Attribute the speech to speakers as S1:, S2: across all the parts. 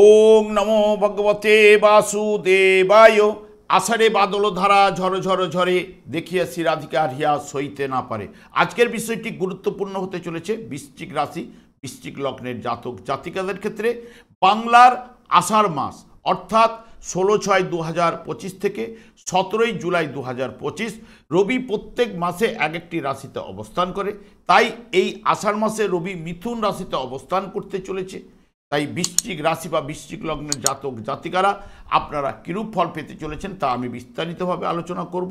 S1: ওং নমো ভগবতে বাসুদেবায়। আষাঢ়ে বাদল ধারা ঝড় ঝড় ঝরে, দেখিয়াছি রাধিকা হিয়া সইতে না পারে। আজকের বিষয়টি গুরুত্বপূর্ণ হতে চলেছে বৃশ্চিক রাশি বৃশ্চিক লগ্নের জাতক জাতিকাদের ক্ষেত্রে। বাংলার আষাঢ় মাস অর্থাৎ 16/6/2025 থেকে 17 জুলাই 2025 রবি প্রত্যেক মাসে এক একটি রাশিতে অবস্থান করে। তাই এই আষাঢ় মাসে রবি মিথুন রাশিতে অবস্থান করতে চলেছে। তাই বৃশ্চিক রাশি বা বৃশ্চিক লগ্নের জাতক জাতিকারা আপনারা কিরূপ ফল পেতে চলেছেন তা আমি বিস্তারিতভাবে আলোচনা করব।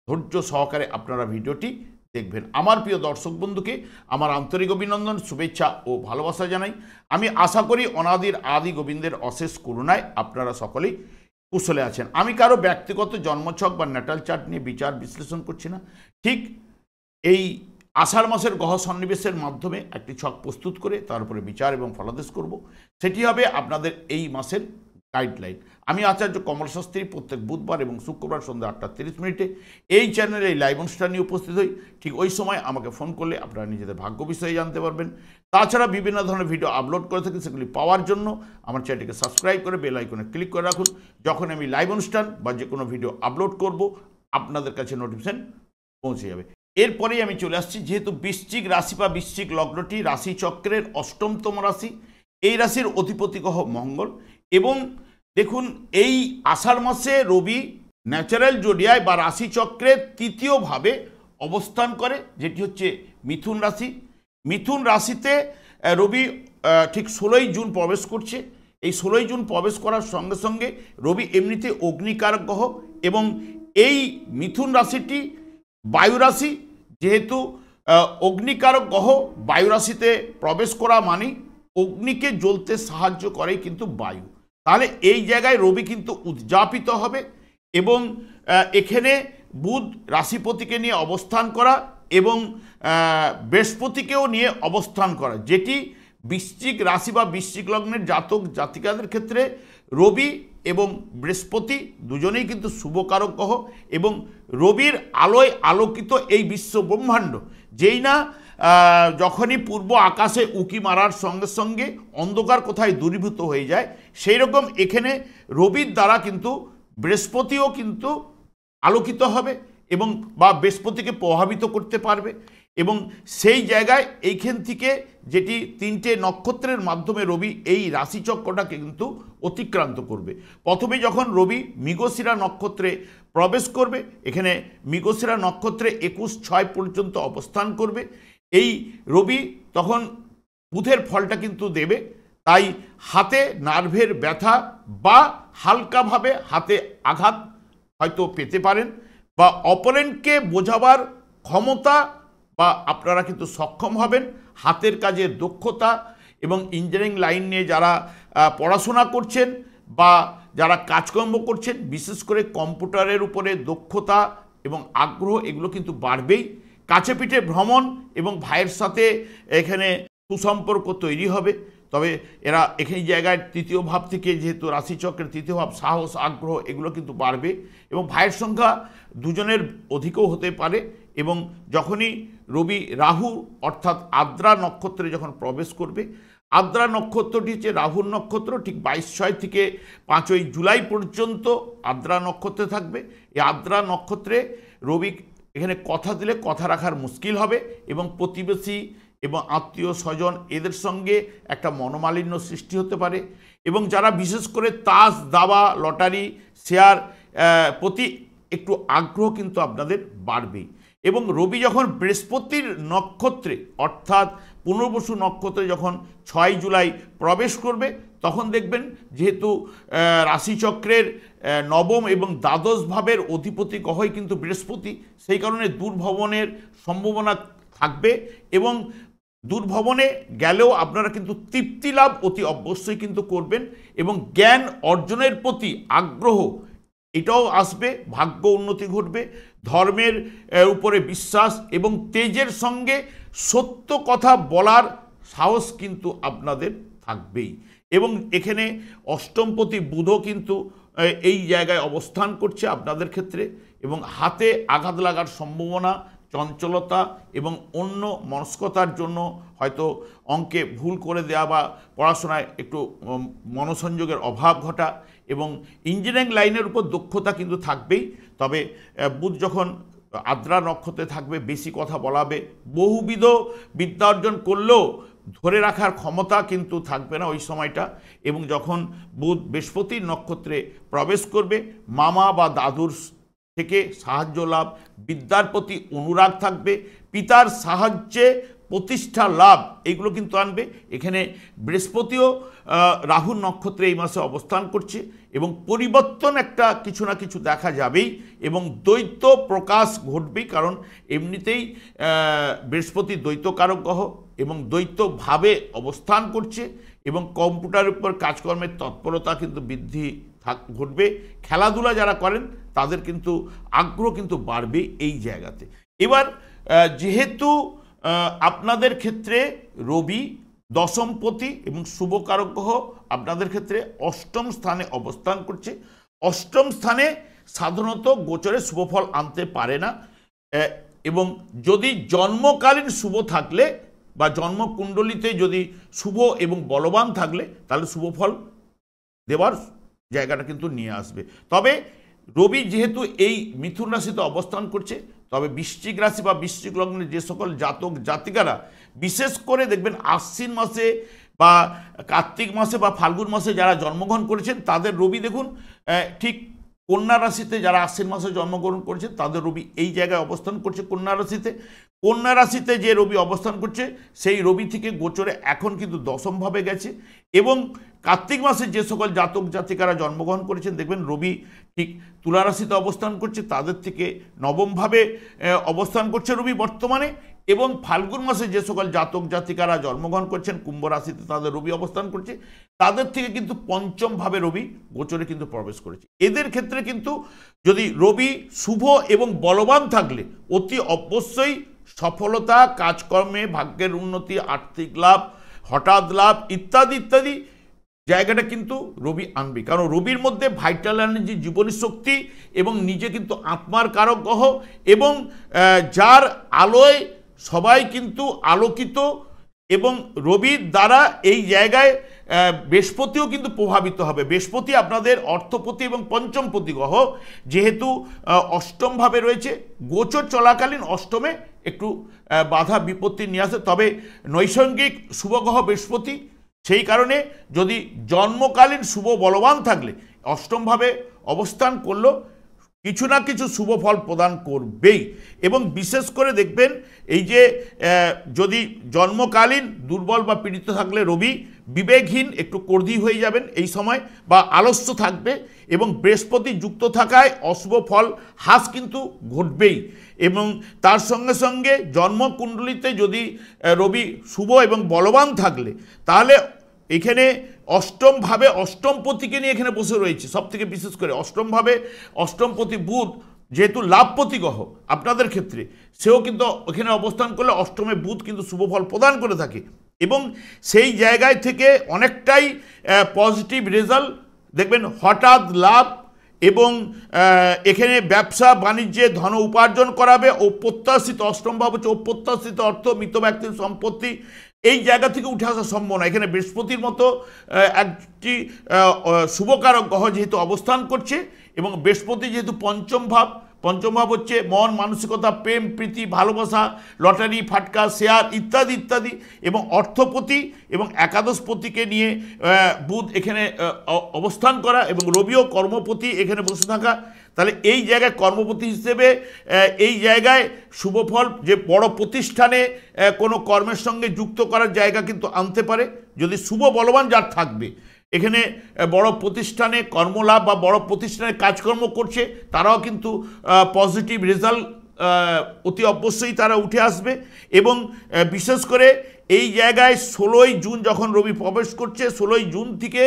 S1: ধৈর্য সহকারে আপনারা ভিডিওটি দেখবেন। আমার প্রিয় দর্শক বন্ধুকে আমার আন্তরিক অভিনন্দন, শুভেচ্ছা ও ভালোবাসা জানাই। আমি আশা করি অনাদির আদি গোবিন্দের অশেষ করুণায় আপনারা সকলেই কুশলে আছেন। আমি কারো ব্যক্তিগত জন্মছক বা ন্যাটাল চার্ট নিয়ে বিচার বিশ্লেষণ করছি না। ঠিক এই আষাঢ় মাসের গ্রহ সন্নিবেশের মাধ্যমে একটি ছক প্রস্তুত করে তার উপরে বিচার এবং ফলাদেশ করব। সেটি হবে আপনাদের এই মাসের গাইডলাইন। আমি আচার্য কমল শাস্ত্রী প্রত্যেক বুধবার এবং শুক্রবার সন্ধ্যা 8:30 এই চ্যানেলে এই লাইভ অনুষ্ঠান নিয়ে উপস্থিত হই। ঠিক ওই সময় আমাকে ফোন করলে আপনারা নিজেদের ভাগ্য বিষয়ে জানতে পারবেন। তাছাড়া বিভিন্ন ধরনের ভিডিও আপলোড করে থাকি, সেগুলি পাওয়ার জন্য আমার চ্যানেলটিকে সাবস্ক্রাইব করে বেল আইকনে ক্লিক করে রাখুন। যখন আমি লাইভ অনুষ্ঠান বা যে কোনো ভিডিও আপলোড করব আপনাদের কাছে নোটিফিকেশন পৌঁছে যাবে। এরপরেই আমি চলে আসছি, যেহেতু বৃশ্চিক রাশি বা বৃশ্চিক লগ্নটি রাশিচক্রের অষ্টমতম রাশি, এই রাশির অধিপতি গ্রহ মঙ্গল। এবং দেখুন, এই আষাঢ় মাসে রবি ন্যাচারাল জোডিয়ায় বা রাশিচক্রের তৃতীয়ভাবে অবস্থান করে, যেটি হচ্ছে মিথুন রাশি। মিথুন রাশিতে রবি ঠিক 16 জুন প্রবেশ করছে। এই 16 জুন প্রবেশ করার সঙ্গে সঙ্গে রবি এমনিতে অগ্নিকারক গ্রহ, এবং এই মিথুন রাশিটি বায়ু রাশি। যেহেতু অগ্নিকারক গ্রহ বায়ু রাশিতে প্রবেশ করা মানে অগ্নিকে জ্বলতে সাহায্য করে কিন্তু বায়ু। তাহলে এই জায়গায় রবি কিন্তু উদযাপিত হবে। এবং এখানে বুধ রাশিপতিকে নিয়ে অবস্থান করা এবং বৃহস্পতিকেও নিয়ে অবস্থান করা, যেটি বৃশ্চিক রাশি বা বৃশ্চিক লগ্নের জাতক জাতিকাদের ক্ষেত্রে রবি এবং বৃহস্পতি দুজনেই কিন্তু শুভকারক গ্রহ। এবং রবির আলোয় আলোকিত এই বিশ্ব ব্রহ্মাণ্ড, যেই না যখনই পূর্ব আকাশে উঁকি মারার সঙ্গে সঙ্গে অন্ধকার কোথায় দূরীভূত হয়ে যায়, সেই রকম এখানে রবির দ্বারা কিন্তু বৃহস্পতিও কিন্তু আলোকিত হবে এবং বা বৃহস্পতিকে প্রভাবিত করতে পারবে। এবং সেই জায়গায় এইখান থেকে যেটি 3টে নক্ষত্রের মাধ্যমে রবি এই রাশিচক্রটাকে কিন্তু অতিক্রান্ত করবে। প্রথমে যখন রবি মৃগশিরা নক্ষত্রে প্রবেশ করবে, এখানে মৃগশিরা নক্ষত্রে 21/6 পর্যন্ত অবস্থান করবে। এই রবি তখন বুধের ফলটা কিন্তু দেবে। তাই হাতে নার্ভের ব্যথা বা হালকাভাবে হাতে আঘাত হয়তো পেতে পারেন, বা অপরেন্টকে বোঝাবার ক্ষমতা বা আপনারা কিন্তু সক্ষম হবেন। হাতের কাজের দক্ষতা এবং ইঞ্জিনিয়ারিং লাইন নিয়ে যারা পড়াশোনা করছেন বা যারা কাজকর্ম করছেন, বিশেষ করে কম্পিউটারের উপরে দক্ষতা এবং আগ্রহ এগুলো কিন্তু বাড়বেই। কাছে পিঠে ভ্রমণ এবং ভাইয়ের সাথে এখানে সুসম্পর্ক তৈরি হবে। তবে এরা এখানে জায়গায় তৃতীয় ভাব থেকে, যেহেতু রাশিচক্রের তৃতীয় ভাব, সাহস আগ্রহ এগুলো কিন্তু বাড়বে। এবং ভাইয়ের সংখ্যা দুজনের অধিকও হতে পারে। এবং যখনই রবি রাহু অর্থাৎ আদ্রা নক্ষত্রে যখন প্রবেশ করবে, আদ্রা নক্ষত্রটি হচ্ছে রাহুর নক্ষত্র। ঠিক 22/6 থেকে 5 জুলাই পর্যন্ত আদ্রা নক্ষত্রে থাকবে। এই আদ্রা নক্ষত্রে রবি এখানে কথা দিলে কথা রাখার মুশকিল হবে, এবং প্রতিবেশী এবং আত্মীয় স্বজন এদের সঙ্গে একটা মনোমালিন্য সৃষ্টি হতে পারে। এবং যারা বিশেষ করে তাস দাবা লটারি শেয়ার প্রতি একটু আগ্রহ কিন্তু আপনাদের বাড়বেই। এবং রবি যখন বৃহস্পতির নক্ষত্রে অর্থাৎ পুনর্বসু নক্ষত্রে যখন 6 জুলাই প্রবেশ করবে, তখন দেখবেন যেহেতু রাশিচক্রের নবম এবং দ্বাদশ ভাবের অধিপতি গ্রহই কিন্তু বৃহস্পতি, সেই কারণে দূরভ্রমণের সম্ভাবনা থাকবে। এবং দূরভ্রমণে গেলেও আপনারা কিন্তু তৃপ্তি লাভ অতি অবশ্যই কিন্তু করবেন, এবং জ্ঞান অর্জনের প্রতি আগ্রহ এটাও আসবে, ভাগ্য উন্নতি ঘটবে, ধর্মের উপরে বিশ্বাস এবং তেজের সঙ্গে সত্য কথা বলার সাহস কিন্তু আপনাদের থাকবেই। এবং এখানে অষ্টমপতি বুধও কিন্তু এই জায়গায় অবস্থান করছে আপনাদের ক্ষেত্রে, এবং হাতে আঘাত লাগার সম্ভাবনা চঞ্চলতা এবং অন্য মনস্কতার জন্য হয়তো অঙ্কে ভুল করে দেওয়া বা পড়াশোনায় একটু মনোসংযোগের অভাব ঘটা এবং ইঞ্জিনিয়ারিং লাইনের উপর দক্ষতা কিন্তু থাকবেই। তবে বুধ যখন আদ্রা নক্ষত্রে থাকবে বেশি কথা বলাবে, বহুবিধ বিদ্যা অর্জন করলেও ধরে রাখার ক্ষমতা কিন্তু থাকবে না ওই সময়টা। এবং যখন বুধ বৃহস্পতির নক্ষত্রে প্রবেশ করবে মামা বা দাদুর থেকে সাহায্য লাভ, বিদ্যার প্রতি অনুরাগ থাকবে, পিতার সাহায্যে প্রতিষ্ঠা লাভ এগুলো কিন্তু আনবে। এখানে বৃহস্পতিও রাহুর নক্ষত্রে এই মাসে অবস্থান করছে এবং পরিবর্তন একটা কিছু না কিছু দেখা যাবেই এবং দ্বৈত প্রকাশ ঘটবেই, কারণ এমনিতেই বৃহস্পতি দ্বৈতকারক গ্রহ এবং দ্বৈতভাবে অবস্থান করছে এবং কম্পিউটারের উপর কাজকর্মের তৎপরতা কিন্তু বৃদ্ধি ঘটবে। খেলাধুলা যারা করেন তাদের কিন্তু আগ্রহ কিন্তু বাড়বে এই জায়গাতে। এবার যেহেতু আপনাদের ক্ষেত্রে রবি দশমপতি এবং শুভকারক গ্রহ আপনাদের ক্ষেত্রে অষ্টম স্থানে অবস্থান করছে, অষ্টম স্থানে সাধারণত গোচরে শুভফল আনতে পারে না এবং যদি জন্মকালীন শুভ থাকলে বা জন্মকুণ্ডলিতে যদি শুভ এবং বলবান থাকলে তাহলে শুভফল দেওয়ার জায়গাটা কিন্তু নিয়ে আসবে। তবে রবি যেহেতু এই মিথুন রাশিতে অবস্থান করছে, তবে বৃশ্চিক রাশি বা বৃশ্চিক লগ্নে যে সকল জাতক জাতিকারা বিশেষ করে দেখবেন আশ্বিন মাসে বা কার্তিক মাসে বা ফাল্গুন মাসে যারা জন্মগ্রহণ করেছেন তাদের রবি দেখুন ঠিক কন্যা রাশিতে, যারা আশ্বিন মাসে জন্মগ্রহণ করেছেন তাদের রবি এই জায়গায় অবস্থান করছে কন্যা রাশিতে। কন্যা রাশিতে যে রবি অবস্থান করছে সেই রবি থেকে গোচরে এখন কিন্তু দশমভাবে গেছে এবং কার্তিক মাসে যে সকল জাতক জাতিকারা জন্মগ্রহণ করেছেন দেখবেন রবি ঠিক তুলা রাশিতে অবস্থান করছে, তাদের থেকে নবমভাবে অবস্থান করছে রবি বর্তমানে। এবং ফাল্গুন মাসে যে সকল জাতক জাতিকারা জন্মগ্রহণ করছেন কুম্ভ রাশিতে তাদের রবি অবস্থান করছে, তাদের থেকে কিন্তু পঞ্চমভাবে রবি গোচরে কিন্তু প্রবেশ করেছে। এদের ক্ষেত্রে কিন্তু যদি রবি শুভ এবং বলবান থাকলে অতি অবশ্যই সফলতা, কাজকর্মে ভাগ্যের উন্নতি, আর্থিক লাভ, হঠাৎ লাভ ইত্যাদি ইত্যাদি জায়গাটা কিন্তু রবি আনবে। কারণ রবির মধ্যে ভাইটাল এনার্জি, জীবনী শক্তি এবং নিজে কিন্তু আত্মার কারক গ্রহ এবং যার আলোয় সবাই কিন্তু আলোকিত এবং রবির দ্বারা এই জায়গায় বৃহস্পতিও কিন্তু প্রভাবিত হবে। বৃহস্পতি আপনাদের অর্থপতি এবং পঞ্চমপতি গ্রহ, যেহেতু অষ্টমভাবে রয়েছে গোচর চলাকালীন অষ্টমে একটু বাধা বিপত্তি নিয়ে আসে। তবে নৈসর্গিক শুভগ্রহ বৃহস্পতি, সেই কারণে যদি জন্মকালীন শুভ বলবান থাকলে অষ্টমভাবে অবস্থান করলেও কিছু না কিছু শুভ ফল প্রদান করবেই। এবং বিশেষ করে দেখবেন এই যে যদি জন্মকালীন দুর্বল বা পীড়িত থাকলে রবি বিবেকহীন, একটু কর্দি হয়ে যাবেন এই সময় বা আলস্য থাকবে এবং বৃহস্পতি যুক্ত থাকায় অশুভ ফল হ্রাস কিন্তু ঘটবেই। এবং তার সঙ্গে সঙ্গে জন্মকুণ্ডলিতে যদি রবি শুভ এবং বলবান থাকলে তাহলে এখানে অষ্টমভাবে অষ্টমপতিকে নিয়ে এখানে বসে রয়েছে। সব থেকে বিশেষ করে অষ্টমভাবে অষ্টমপতি বুধ যেহেতু লাভপতি গ্রহ আপনাদের ক্ষেত্রে, সেও কিন্তু এখানে অবস্থান করলে অষ্টমে বুধ কিন্তু শুভ ফল প্রদান করে থাকে এবং সেই জায়গায় থেকে অনেকটাই পজিটিভ রেজাল্ট দেখবেন, হঠাৎ লাভ এবং এখানে ব্যবসা বাণিজ্যে ধন উপার্জন করাবে। অপ্রত্যাশিত অষ্টম ভাব হচ্ছে অপ্রত্যাশিত অর্থ, মৃত ব্যক্তির সম্পত্তি এই জায়গা থেকে উঠে আসা সম্ভব না। এখানে বৃহস্পতির মতো একটি শুভকারক গ্রহ যেহেতু অবস্থান করছে এবং বৃহস্পতি যেহেতু পঞ্চম ভাব হচ্ছে মন, মানসিকতা, প্রেম, প্রীতি, ভালোবাসা, লটারি, ফাটকা, শেয়ার ইত্যাদি ইত্যাদি এবং অর্থপতি এবং একাদশপতিকে নিয়ে বুধ এখানে অবস্থান করা এবং রবিও কর্মপতি এখানে বসে থাকা, তাহলে এই জায়গায় কর্মপতি হিসেবে এই জায়গায় শুভফল যে বড় প্রতিষ্ঠানে কোনো কর্মের সঙ্গে যুক্ত করার জায়গা কিন্তু আনতে পারে যদি শুভ বলবান যার থাকবে। এখানে বড় প্রতিষ্ঠানে কর্মলাভ বা বড় প্রতিষ্ঠানে কাজকর্ম করছে তারাও কিন্তু পজিটিভ রেজাল্ট অতি অবশ্যই তারা উঠে আসবে। এবং বিশেষ করে এই জায়গায় 16ই জুন যখন রবি প্রবেশ করছে, 16ই জুন থেকে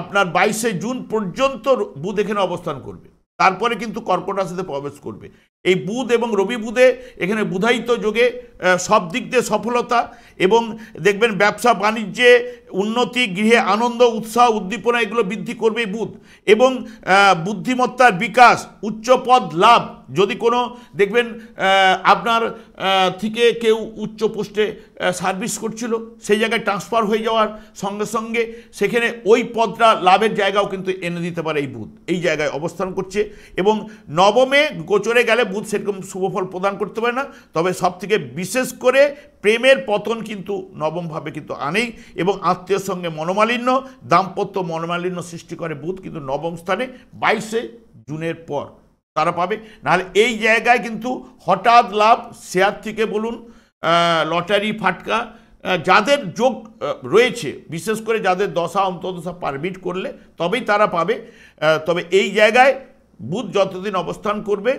S1: আপনার 22শে জুন পর্যন্ত বুধ এখানে অবস্থান করবে, তারপরে কিন্তু কর্কট রাশিতে প্রবেশ করবে। এই বুধ এবং রবি বুধে এখানে বুধায়িত যোগে সব দিক দিয়ে সফলতা এবং দেখবেন ব্যবসা বাণিজ্যে উন্নতি, গৃহে আনন্দ, উৎসাহ, উদ্দীপনা এগুলো বৃদ্ধি করবে বুধ এবং বুদ্ধিমত্তার বিকাশ, উচ্চ পদ লাভ যদি কোনো দেখবেন আপনার থেকে কেউ উচ্চ পোস্টে সার্ভিস করছিল, সেই জায়গায় ট্রান্সফার হয়ে যাওয়ার সঙ্গে সঙ্গে সেখানে ওই পদটা লাভের জায়গাও কিন্তু এনে দিতে পারে এই বুধ। এই জায়গায় অবস্থান করছে এবং নবমে গোচরে গেলে বুধ সেরকম শুভফল প্রদান করতে পারে না, তবে সবথেকে বিশেষ করে প্রেমের পতন কিন্তু নবমভাবে কিন্তু আনেই এবং আত্মীয়র সঙ্গে মনোমালিন্য, দাম্পত্য মনোমালিন্য সৃষ্টি করে বুধ কিন্তু নবম স্থানে 22শে জুনের পর তারা পাবে। নাহলে এই জায়গায় কিন্তু হঠাৎ লাভ, শেয়ার থেকে বলুন, লটারি ফাটকা, যাদের যোগ রয়েছে, বিশেষ করে যাদের দশা অন্তর্দশা পারমিট করলে তবেই তারা পাবে। তবে এই জায়গায় বুধ যতদিন অবস্থান করবে,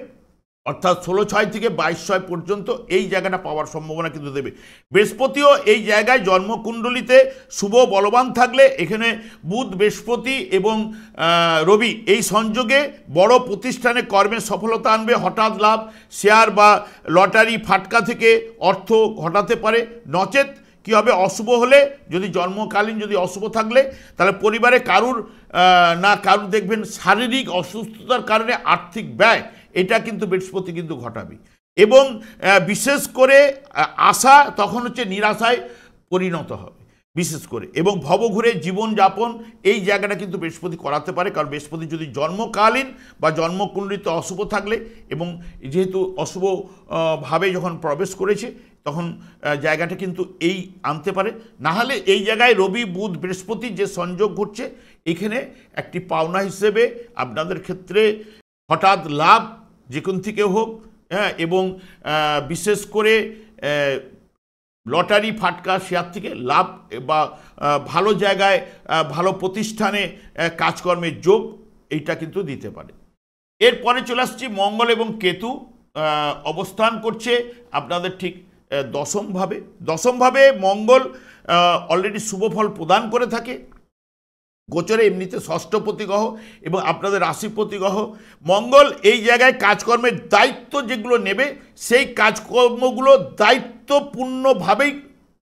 S1: অর্থাৎ 16/6 থেকে 22/6 পর্যন্ত এই জায়গাটা পাওয়ার সম্ভাবনা কিন্তু দেবে। বৃহস্পতিও এই জায়গায় জন্মকুণ্ডলিতে শুভ বলবান থাকলে এখানে বুধ, বৃহস্পতি এবং রবি এই সংযোগে বড় প্রতিষ্ঠানে কর্মের সফলতা আনবে। হঠাৎ লাভ, শেয়ার বা লটারি ফাটকা থেকে অর্থ ঘটাতে পারে। নচেত কী হবে, অশুভ হলে, যদি জন্মকালীন যদি অশুভ থাকলে তাহলে পরিবারে কারুর দেখবেন শারীরিক অসুস্থতার কারণে আর্থিক ব্যয়, এটা কিন্তু বৃহস্পতি কিন্তু ঘটাবে। এবং বিশেষ করে আশা তখন হচ্ছে নিরাশায় পরিণত হবে বিশেষ করে, এবং ভবঘুরে জীবনযাপন এই জায়গাটা কিন্তু বৃহস্পতি করাতে পারে। কারণ বৃহস্পতি যদি জন্মকালীন বা জন্মকুণ্ডলিতে অশুভ থাকলে, এবং যেহেতু অশুভ ভাবে যখন প্রবেশ করেছে তখন জায়গাটা কিন্তু এই আনতে পারে। নাহলে এই জায়গায় রবি, বুধ, বৃহস্পতি যে সংযোগ ঘটছে, এখানে একটি পাওনা হিসেবে আপনাদের ক্ষেত্রে হঠাৎ লাভ যে কোন থেকে হোক, হ্যাঁ, এবং বিশেষ করে লটারি ফাটকা, শেয়ার থেকে লাভ বা ভালো জায়গায় ভালো প্রতিষ্ঠানে কাজকর্মের যোগ, এইটা কিন্তু দিতে পারে। এরপরে চলে আসছি মঙ্গল এবং কেতু অবস্থান করছে আপনাদের ঠিক দশমভাবে। দশমভাবে মঙ্গল অলরেডি শুভফল প্রদান করে থাকে গোচরে, এমনিতে ষষ্ঠপতি গ্রহ এবং আপনাদের রাশিপতি গ্রহ। মঙ্গল এই জায়গায় কাজকর্মের দায়িত্ব যেগুলো নেবে, সেই কাজকর্মগুলো দায়িত্বপূর্ণভাবেই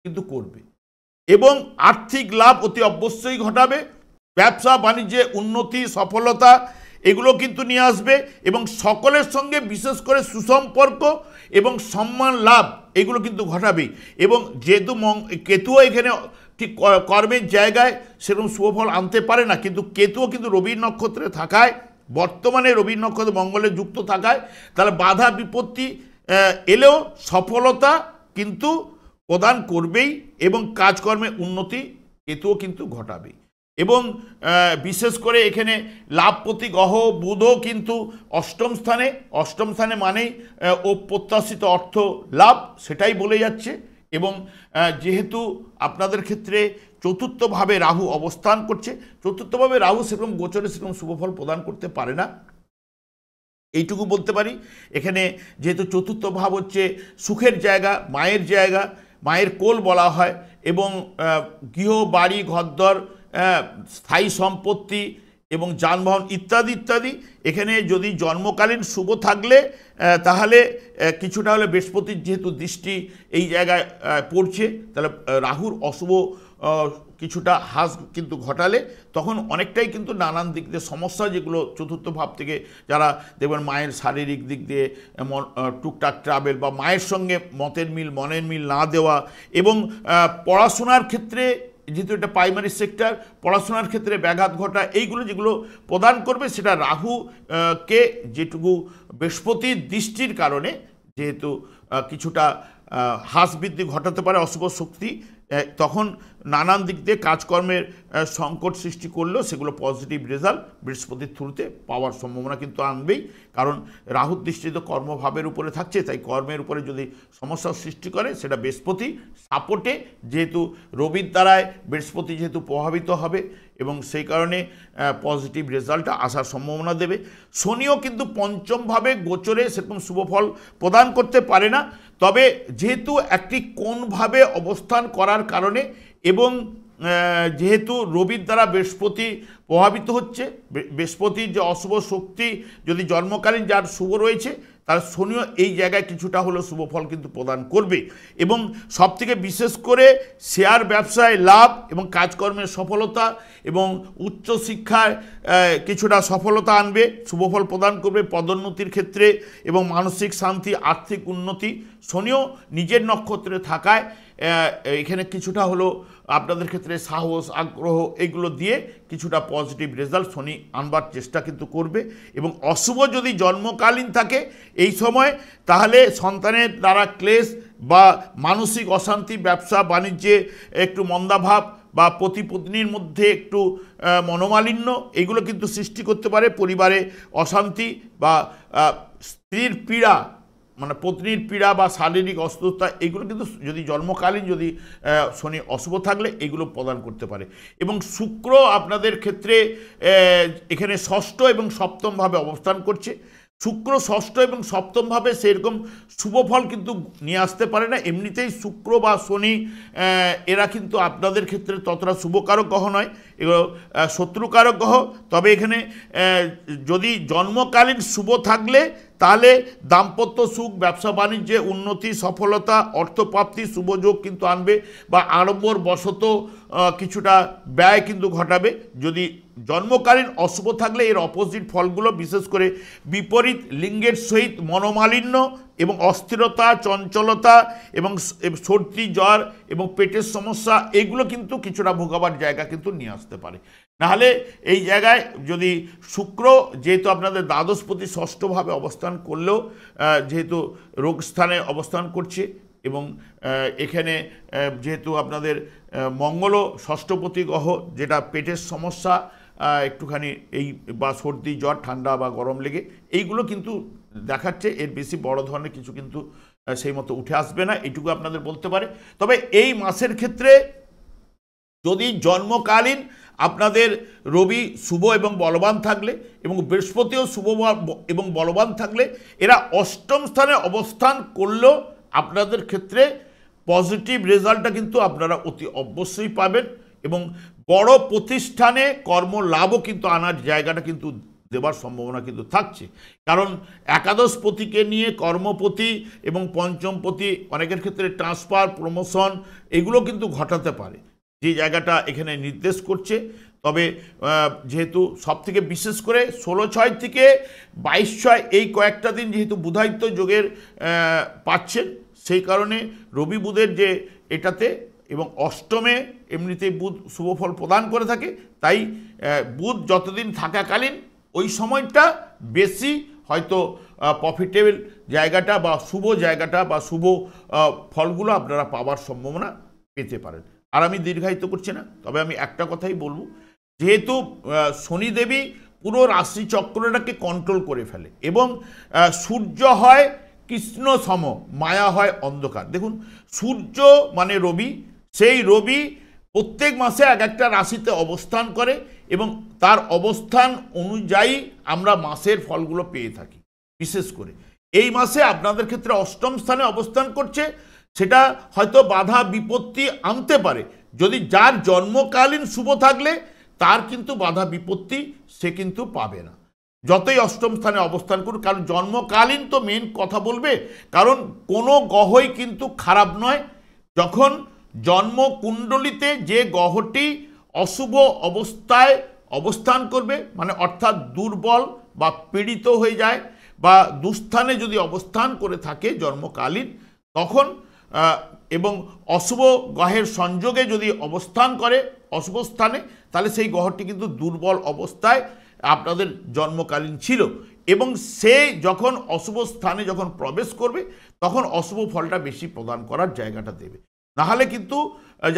S1: কিন্তু করবে এবং আর্থিক লাভ অতি অবশ্যই ঘটাবে। ব্যবসা বাণিজ্যে উন্নতি, সফলতা এগুলো কিন্তু নিয়ে আসবে এবং সকলের সঙ্গে বিশেষ করে সুসম্পর্ক এবং সম্মান লাভ এগুলো কিন্তু ঘটাবে। এবং যেহেতু কেতুও এখানে ঠিক কর্মের জায়গায় সেরকম শুভফল আনতে পারে না, কিন্তু কেতুও কিন্তু রবির নক্ষত্রে থাকায়, বর্তমানে রবির নক্ষত্রে মঙ্গলে যুক্ত থাকায়, তাহলে বাধা বিপত্তি এলেও সফলতা কিন্তু প্রদান করবেই এবং কাজকর্মে উন্নতি কেতুও কিন্তু ঘটাবে। এবং বিশেষ করে এখানে লাভপতি গ্রহ বুধও কিন্তু অষ্টম স্থানে মানেই অপ্রত্যাশিত অর্থ লাভ, সেটাই বলে যাচ্ছে। এবং যেহেতু আপনাদের ক্ষেত্রে চতুর্থভাবে রাহু অবস্থান করছে, চতুর্থভাবে রাহু সেরকম গোচরে সেরকম শুভফল প্রদান করতে পারে না, এইটুকু বলতে পারি। এখানে যেহেতু চতুর্থ ভাব হচ্ছে সুখের জায়গা, মায়ের কোল বলা হয়, এবং গৃহ, বাড়ি, ঘরদর, স্থায়ী সম্পত্তি এবং যানবাহন ইত্যাদি ইত্যাদি। এখানে যদি জন্মকালীন শুভ থাকলে তাহলে কিছুটা হলে বৃহস্পতির যেহেতু দৃষ্টি এই জায়গায় পড়ছে, তাহলে রাহুর অশুভ কিছুটা হ্রাস কিন্তু ঘটালে তখন অনেকটাই কিন্তু নানান দিক দিয়ে সমস্যা, যেগুলো চতুর্থ ভাব থেকে যারা দেখবেন মায়ের শারীরিক দিক দিয়ে টুকটাক ট্রাভেল বা মায়ের সঙ্গে মনের মিল না দেওয়া, এবং পড়াশোনার ক্ষেত্রে যেহেতু এটা প্রাইমারি সেক্টর, পড়াশোনার ক্ষেত্রে ব্যাঘাত ঘটা, এইগুলো যেগুলো প্রদান করবে সেটা রাহুকে যেটুকু বৃহস্পতির দৃষ্টির কারণে যেহেতু কিছুটা হ্রাস বৃদ্ধি ঘটাতে পারে অশুভ শক্তি, তখন নানান দিক দিয়ে কাজকর্মের সংকট সৃষ্টি করলেও সেগুলো পজিটিভ রেজাল্ট বৃহস্পতির থ্রুতে পাওয়ার সম্ভাবনা কিন্তু আনবেই। কারণ রাহুর দৃষ্টি তো কর্মভাবের উপরে থাকছে, তাই কর্মের উপরে যদি সমস্যার সৃষ্টি করে সেটা বৃহস্পতি সাপোর্টে, যেহেতু রবির দ্বারায় বৃহস্পতি যেহেতু প্রভাবিত হবে এবং সেই কারণে পজিটিভ রেজাল্টটা আসার সম্ভাবনা দেবে। শনিও কিন্তু পঞ্চমভাবে গোচরে সেরকম শুভফল প্রদান করতে পারে না, তবে যেহেতু একটি কোণভাবে অবস্থান করার কারণে এবং যেহেতু রবির দ্বারা বৃহস্পতি প্রভাবিত হচ্ছে, বৃহস্পতির যে অশুভ শক্তি যদি জন্মকালীন যার শুভ রয়েছে তার শনিও এই জায়গায় কিছুটা হলেও শুভফল কিন্তু প্রদান করবে। এবং সবথেকে বিশেষ করে শেয়ার ব্যবসায় লাভ এবং কাজকর্মের সফলতা এবং উচ্চশিক্ষায় কিছুটা সফলতা আনবে, শুভফল প্রদান করবে পদোন্নতির ক্ষেত্রে এবং মানসিক শান্তি, আর্থিক উন্নতি। শনিও নিজের নক্ষত্রে থাকায় এখানে কিছুটা হলো আপনাদের ক্ষেত্রে সাহস, আগ্রহ এগুলো দিয়ে কিছুটা পজিটিভ রেজাল্ট শনি আনবার চেষ্টা কিন্তু করবে। এবং অশুভ যদি জন্মকালীন থাকে এই সময়, তাহলে সন্তানের দ্বারা ক্লেশ বা মানসিক অশান্তি, ব্যবসা বাণিজ্যে একটু মন্দাভাব বা পতি পত্নীর মধ্যে একটু মনোমালিন্য এগুলো কিন্তু সৃষ্টি করতে পারে। পরিবারে অশান্তি বা স্ত্রীর পীড়া, মানে পত্নীর পীড়া বা শারীরিক অসুস্থতা এগুলো কিন্তু যদি জন্মকালীন যদি শনি অশুভ থাকলে এগুলো প্রদান করতে পারে। এবং শুক্র আপনাদের ক্ষেত্রে এখানে ষষ্ঠ এবং সপ্তমভাবে অবস্থান করছে। শুক্র ষষ্ঠ এবং সপ্তমভাবে সেরকম শুভফল কিন্তু নিয়ে আসতে পারে না। এমনিতেই শুক্র বা শনি এরা কিন্তু আপনাদের ক্ষেত্রে ততটা শুভকারক গ্রহ নয়, এগুলো শত্রুকারক গ্রহ। তবে এখানে যদি জন্মকালীন শুভ থাকলে তাহলে দাম্পত্য সুখ, ব্যবসা বাণিজ্যে উন্নতি, সফলতা, অর্থপ্রাপ্তি, শুভযোগ কিন্তু আনবে বা আড়ম্বর বশত কিছুটা ব্যয় কিন্তু ঘটাবে। যদি জন্মকালীন অশুভ থাকলে এর অপোজিট ফলগুলো, বিশেষ করে বিপরীত লিঙ্গের সহিত মনোমালিন্য এবং অস্থিরতা, চঞ্চলতা এবং সর্দি, জ্বর এবং পেটের সমস্যা এগুলো কিন্তু কিছুটা ভোগাবার জায়গা কিন্তু নিয়ে আসতে পারে। নাহলে এই জায়গায় যদি শুক্র যেহেতু আপনাদের দ্বাদশপতি ষষ্ঠভাবে অবস্থান করলেও যেহেতু রোগ স্থানে অবস্থান করছে এবং এখানে যেহেতু আপনাদের মঙ্গলও ষষ্ঠপতি গ্রহ, যেটা পেটের সমস্যা একটুখানি এই বা সর্দি, জ্বর, ঠান্ডা বা গরম লেগে এইগুলো কিন্তু দেখাচ্ছে, এর বেশি বড় ধরনের কিছু কিন্তু সেই মতো উঠে আসবে না, এইটুকু আপনাদের বলতে পারে। তবে এই মাসের ক্ষেত্রে যদি জন্মকালীন আপনাদের রবি শুভ এবং বলবান থাকলে এবং বৃহস্পতিও শুভ এবং বলবান থাকলে এরা অষ্টম স্থানে অবস্থান করলেও আপনাদের ক্ষেত্রে পজিটিভ রেজাল্টটা কিন্তু আপনারা অতি অবশ্যই পাবেন এবং বড় প্রতিষ্ঠানে কর্মলাভও কিন্তু আনার জায়গাটা কিন্তু দেবার সম্ভাবনা কিন্তু থাকছে। কারণ একাদশপতিকে নিয়ে কর্মপতি এবং পঞ্চমপতি অনেকের ক্ষেত্রে ট্রান্সফার, প্রমোশন এগুলো কিন্তু ঘটাতে পারে, যে জায়গাটা এখানে নির্দেশ করছে। তবে যেহেতু সবথেকে বিশেষ করে 16/6 থেকে 22/6 এই কয়েকটা দিন যেহেতু বুধায়িত্ব যোগের পাচ্ছেন, সেই কারণে রবি বুধের যে এটাতে এবং অষ্টমে এমনিতেই বুধ শুভফল প্রদান করে থাকে, তাই বুধ যতদিন থাকাকালীন ওই সময়টা বেশি হয়তো প্রফিটেবল জায়গাটা বা শুভ জায়গাটা বা শুভ ফলগুলো আপনারা পাওয়ার সম্ভাবনা পেতে পারেন। আর আমি দীর্ঘায়িত করছি না, তবে আমি একটা কথাই বলবো, যেহেতু শনিদেবী পুরো রাশিচক্রটাকে কন্ট্রোল করে ফেলে এবং সূর্য হয় কৃষ্ণ সম, মায়া হয় অন্ধকার। দেখুন, সূর্য মানে রবি, সেই রবি প্রত্যেক মাসে এক একটা রাশিতে অবস্থান করে এবং তার অবস্থান অনুযায়ী আমরা মাসের ফলগুলো পেয়ে থাকি। বিশেষ করে এই মাসে আপনাদের ক্ষেত্রে অষ্টম স্থানে অবস্থান করছে, সেটা হয়তো বাধা বিপত্তি আনতে পারে। যদি যার জন্মকালীন শুভ থাকলে তার কিন্তু বাধা বিপত্তি সে কিন্তু পাবে না, যতই অষ্টম স্থানে অবস্থান করুক। কারণ জন্মকালীন তো মেন কথা বলবে, কারণ কোনো গ্রহই কিন্তু খারাপ নয়। যখন জন্মকুণ্ডলিতে যে গ্রহটি অশুভ অবস্থায় অবস্থান করবে, মানে অর্থাৎ দুর্বল বা পীড়িত হয়ে যায় বা দুস্থানে যদি অবস্থান করে থাকে জন্মকালীন, তখন এবং অশুভ গ্রহের সংযোগে যদি অবস্থান করে অশুভ স্থানে, তাহলে সেই গ্রহটি কিন্তু দুর্বল অবস্থায় আপনাদের জন্মকালীন ছিল এবং সে যখন অশুভ স্থানে যখন প্রবেশ করবে তখন অশুভ ফলটা বেশি প্রদান করার জায়গাটা দেবে। নাহলে কিন্তু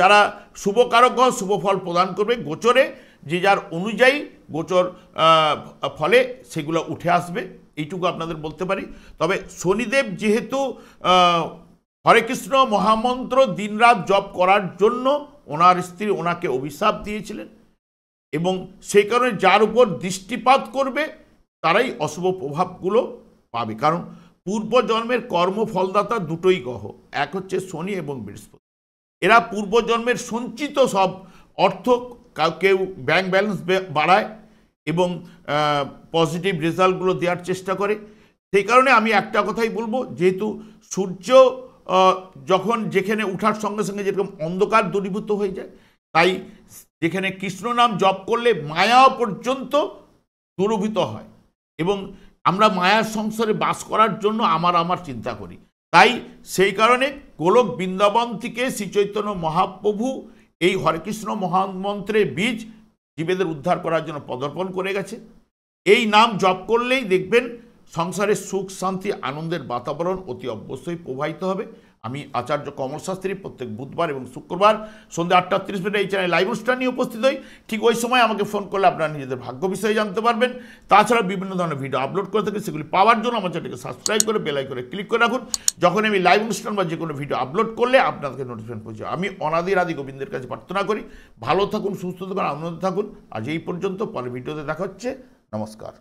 S1: যারা শুভকারক গ্রহ শুভ ফল প্রদান করবে, গোচরে যে যার অনুযায়ী গোচর ফলে সেগুলো উঠে আসবে, এইটুকু আপনাদের বলতে পারি। তবে শনিদেব যেহেতু হরে কৃষ্ণ মহামন্ত্র দিনরাত জপ করার জন্য ওনার স্ত্রী ওনাকে অভিশাপ দিয়েছিলেন এবং সেই কারণে যার উপর দৃষ্টিপাত করবে তারাই অশুভ প্রভাবগুলো পাবে। কারণ পূর্বজন্মের কর্মফলদাতা দুটোই গ্রহ, এক হচ্ছে শনি এবং বৃহস্পতি। এরা পূর্বজন্মের সঞ্চিত সব অর্থ কেউ ব্যাংক ব্যালেন্স বাড়ায় এবং পজিটিভ রেজাল্টগুলো দেওয়ার চেষ্টা করে, সেই কারণে আমি একটা কথাই বলবো, যেহেতু সূর্য যখন যেখানে উঠার সঙ্গে সঙ্গে যেরকম অন্ধকার দূরীভূত হয়ে যায়, তাই যেখানে কৃষ্ণ নাম জপ করলে মায়া পর্যন্ত দূরীভূত হয় এবং আমরা মায়ার সংসারে বাস করার জন্য আমার চিন্তা করি। তাই সেই কারণে গোলক বৃন্দাবন থেকে শ্রী চৈতন্য মহাপ্রভু এই হরে কৃষ্ণ মহামন্ত্রের বীজ জীবেদের উদ্ধার করার জন্য পদার্পণ করে গেছে। এই নাম জপ করলেই দেখবেন সংসারে সুখ শান্তি আনন্দের বাতাবরণ অতি অবশ্যই প্রবাহিত হবে। আমি আচার্য কমল শাস্ত্রী প্রত্যেক বুধবার এবং শুক্রবার সন্ধ্যা 8:30 এই চ্যানেলে লাইভ অনুষ্ঠান নিয়ে উপস্থিত হই। ঠিক ওই সময় আমাকে ফোন করলে আপনারা নিজেদের ভাগ্য বিষয়ে জানতে পারবেন। তাছাড়া বিভিন্ন ধরনের ভিডিও আপলোড করে থাকি, সেগুলি পাওয়ার জন্য আমার চ্যানেলকে সাবস্ক্রাইব করে বেল আইকনে ক্লিক করে রাখুন। যখন আমি লাইভ অনুষ্ঠান বা যে কোনো ভিডিও আপলোড করলে আপনাদেরকে নোটিফিকেশন পৌঁছে। আমি অনাদির আদি গোবিন্দের কাছে প্রার্থনা করি ভালো থাকুন, সুস্থ থাকুন, আনন্দ থাকুন। আজ এই পর্যন্ত, পরে ভিডিওতে দেখা হচ্ছে। নমস্কার।